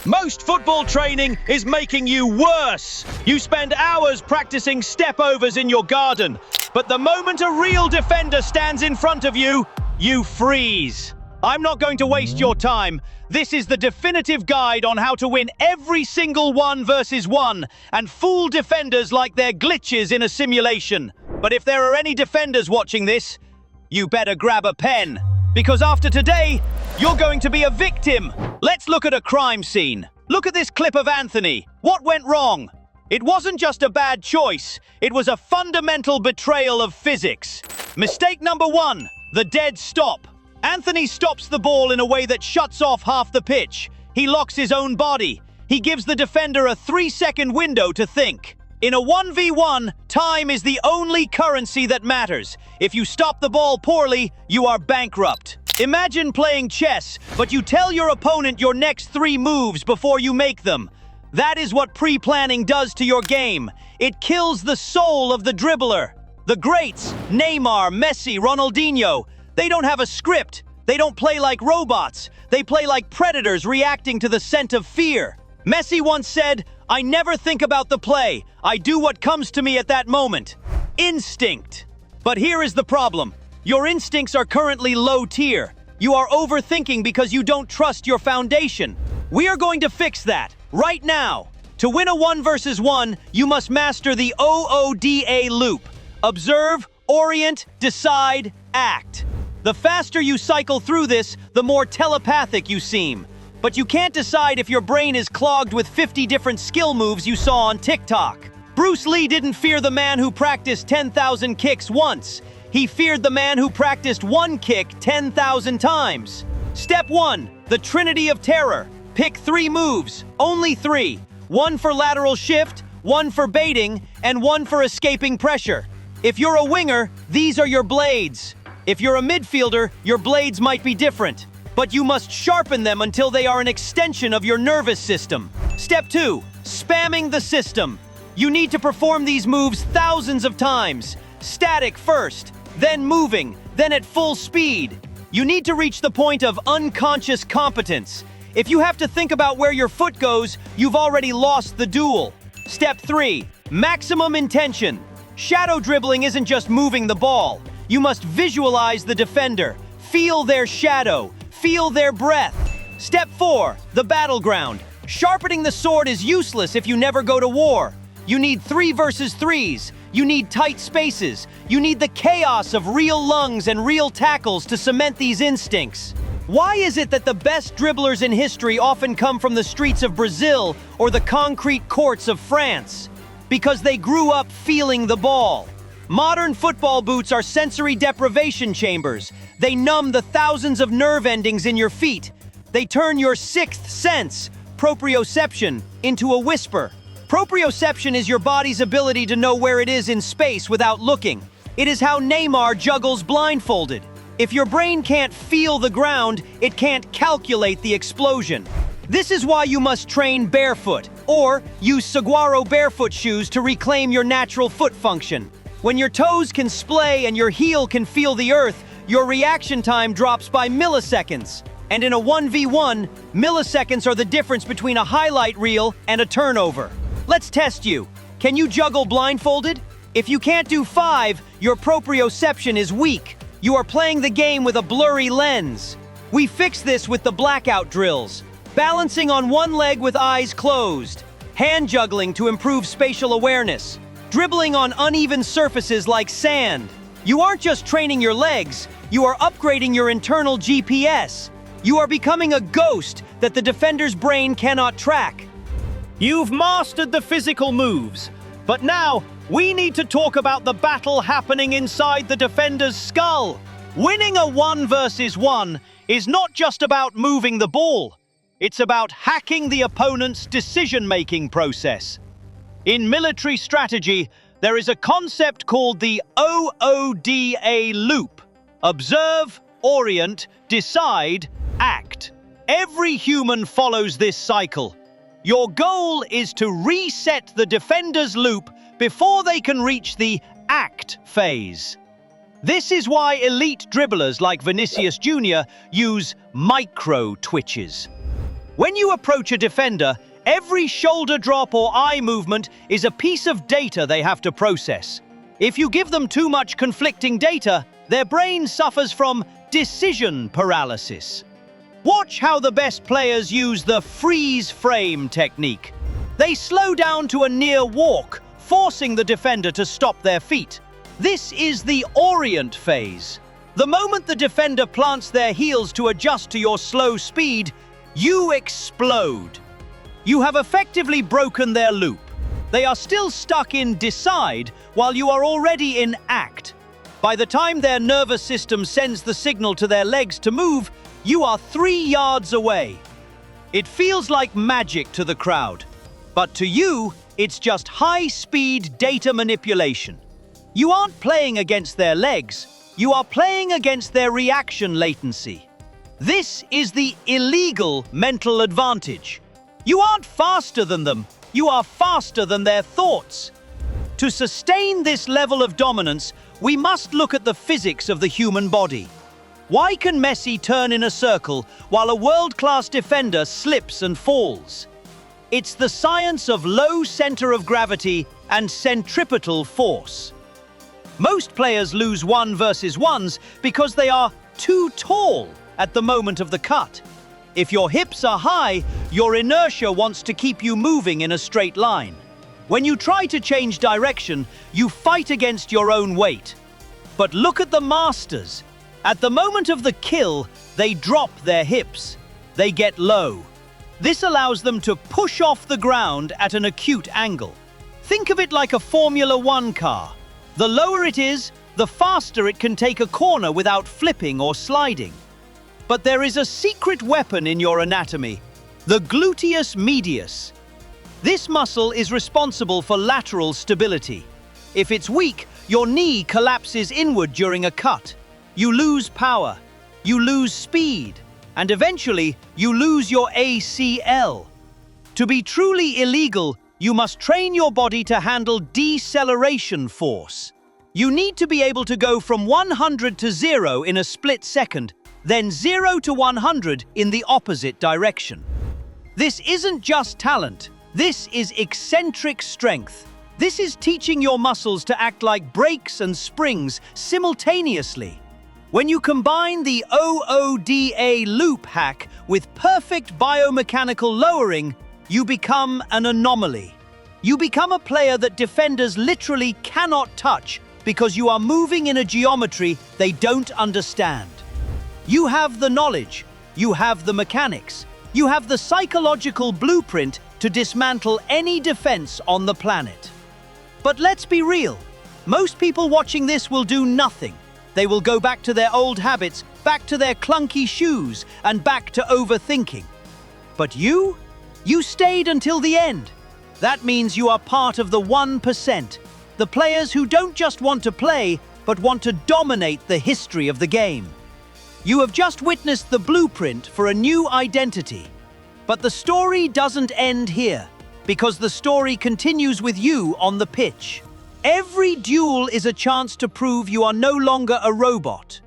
Most football training is making you worse. You spend hours practicing step-overs in your garden, but the moment a real defender stands in front of you, you freeze. I'm not going to waste your time. This is the definitive guide on how to win every single 1v1 and fool defenders like they're glitches in a simulation. But if there are any defenders watching this, you better grab a pen. Because after today, you're going to be a victim. Let's look at a crime scene. Look at this clip of Anthony. What went wrong? It wasn't just a bad choice. It was a fundamental betrayal of physics. Mistake number 1, the dead stop. Anthony stops the ball in a way that shuts off half the pitch. He locks his own body. He gives the defender a 3-second window to think. In a 1v1, time is the only currency that matters. If you stop the ball poorly, you are bankrupt. Imagine playing chess, but you tell your opponent your next 3 moves before you make them. That is what pre-planning does to your game. It kills the soul of the dribbler. The greats, Neymar, Messi, Ronaldinho, they don't have a script. They don't play like robots. They play like predators reacting to the scent of fear. Messi once said, "I never think about the play. I do what comes to me at that moment." Instinct. But here is the problem. Your instincts are currently low tier. You are overthinking because you don't trust your foundation. We are going to fix that right now. To win a 1v1, you must master the OODA loop. Observe, orient, decide, act. The faster you cycle through this, the more telepathic you seem. But you can't decide if your brain is clogged with 50 different skill moves you saw on TikTok. Bruce Lee didn't fear the man who practiced 10,000 kicks once. He feared the man who practiced 1 kick 10,000 times. Step 1, the Trinity of Terror. Pick 3 moves, only 3. 1 for lateral shift, 1 for baiting, and 1 for escaping pressure. If you're a winger, these are your blades. If you're a midfielder, your blades might be different, but you must sharpen them until they are an extension of your nervous system. Step 2, spamming the system. You need to perform these moves thousands of times. Static first, then moving, then at full speed. You need to reach the point of unconscious competence. If you have to think about where your foot goes, you've already lost the duel. Step 3, maximum intention. Shadow dribbling isn't just moving the ball. You must visualize the defender, feel their shadow, feel their breath. Step 4, the battleground. Sharpening the sword is useless if you never go to war. You need 3 versus 3s. You need tight spaces. You need the chaos of real lungs and real tackles to cement these instincts. Why is it that the best dribblers in history often come from the streets of Brazil or the concrete courts of France? Because they grew up feeling the ball. Modern football boots are sensory deprivation chambers. They numb the thousands of nerve endings in your feet. They turn your 6th sense, proprioception, into a whisper. Proprioception is your body's ability to know where it is in space without looking. It is how Neymar juggles blindfolded. If your brain can't feel the ground, it can't calculate the explosion. This is why you must train barefoot, or use saguaro barefoot shoes to reclaim your natural foot function. When your toes can splay and your heel can feel the earth, your reaction time drops by milliseconds. And in a 1v1, milliseconds are the difference between a highlight reel and a turnover. Let's test you. Can you juggle blindfolded? If you can't do 5, your proprioception is weak. You are playing the game with a blurry lens. We fix this with the blackout drills. Balancing on one leg with eyes closed. Hand juggling to improve spatial awareness. Dribbling on uneven surfaces like sand. You aren't just training your legs, you are upgrading your internal GPS. You are becoming a ghost that the defender's brain cannot track. You've mastered the physical moves, but now we need to talk about the battle happening inside the defender's skull. Winning a 1v1 is not just about moving the ball. It's about hacking the opponent's decision-making process. In military strategy, there is a concept called the OODA loop. Observe, orient, decide, act. Every human follows this cycle. Your goal is to reset the defender's loop before they can reach the act phase. This is why elite dribblers like Vinicius Jr. use micro twitches. When you approach a defender, every shoulder drop or eye movement is a piece of data they have to process. If you give them too much conflicting data, their brain suffers from decision paralysis. Watch how the best players use the freeze frame technique. They slow down to a near walk, forcing the defender to stop their feet. This is the orient phase. The moment the defender plants their heels to adjust to your slow speed, you explode. You have effectively broken their loop. They are still stuck in decide while you are already in act. By the time their nervous system sends the signal to their legs to move, you are 3 yards away. It feels like magic to the crowd, but to you, it's just high-speed data manipulation. You aren't playing against their legs, you are playing against their reaction latency. This is the illegal mental advantage. You aren't faster than them, you are faster than their thoughts. To sustain this level of dominance, we must look at the physics of the human body. Why can Messi turn in a circle while a world-class defender slips and falls? It's the science of low center of gravity and centripetal force. Most players lose 1 versus 1s because they are too tall at the moment of the cut. If your hips are high, your inertia wants to keep you moving in a straight line. When you try to change direction, you fight against your own weight. But look at the masters. At the moment of the kill, they drop their hips. They get low. This allows them to push off the ground at an acute angle. Think of it like a Formula 1 car. The lower it is, the faster it can take a corner without flipping or sliding. But there is a secret weapon in your anatomy, the gluteus medius. This muscle is responsible for lateral stability. If it's weak, your knee collapses inward during a cut. You lose power, you lose speed, and eventually you lose your ACL. To be truly illegal, you must train your body to handle deceleration force. You need to be able to go from 100 to 0 in a split second, then 0 to 100 in the opposite direction. This isn't just talent, this is eccentric strength. This is teaching your muscles to act like brakes and springs simultaneously. When you combine the OODA loop hack with perfect biomechanical lowering, you become an anomaly. You become a player that defenders literally cannot touch because you are moving in a geometry they don't understand. You have the knowledge, you have the mechanics, you have the psychological blueprint to dismantle any defense on the planet. But let's be real, most people watching this will do nothing. They will go back to their old habits, back to their clunky shoes, and back to overthinking. But you stayed until the end. That means you are part of the 1%, the players who don't just want to play, but want to dominate the history of the game. You have just witnessed the blueprint for a new identity. But the story doesn't end here, because the story continues with you on the pitch. Every duel is a chance to prove you are no longer a robot.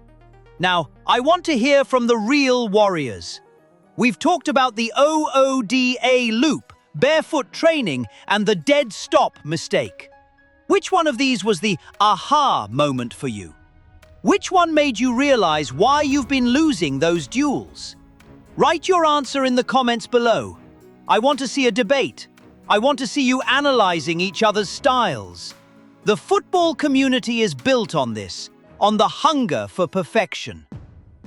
Now, I want to hear from the real warriors. We've talked about the OODA loop, barefoot training, and the dead stop mistake. Which one of these was the aha moment for you? Which one made you realize why you've been losing those duels? Write your answer in the comments below. I want to see a debate. I want to see you analyzing each other's styles. The football community is built on this, on the hunger for perfection.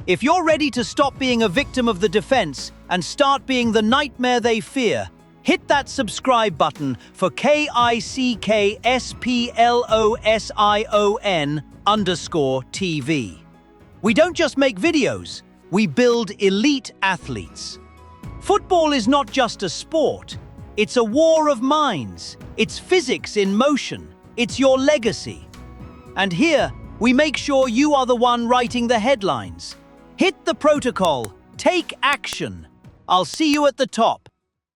If you're ready to stop being a victim of the defense and start being the nightmare they fear, hit that subscribe button for KICKSPLOSION_TV. We don't just make videos, we build elite athletes. Football is not just a sport, it's a war of minds, it's physics in motion, it's your legacy. And here, we make sure you are the one writing the headlines. Hit the protocol, take action. I'll see you at the top.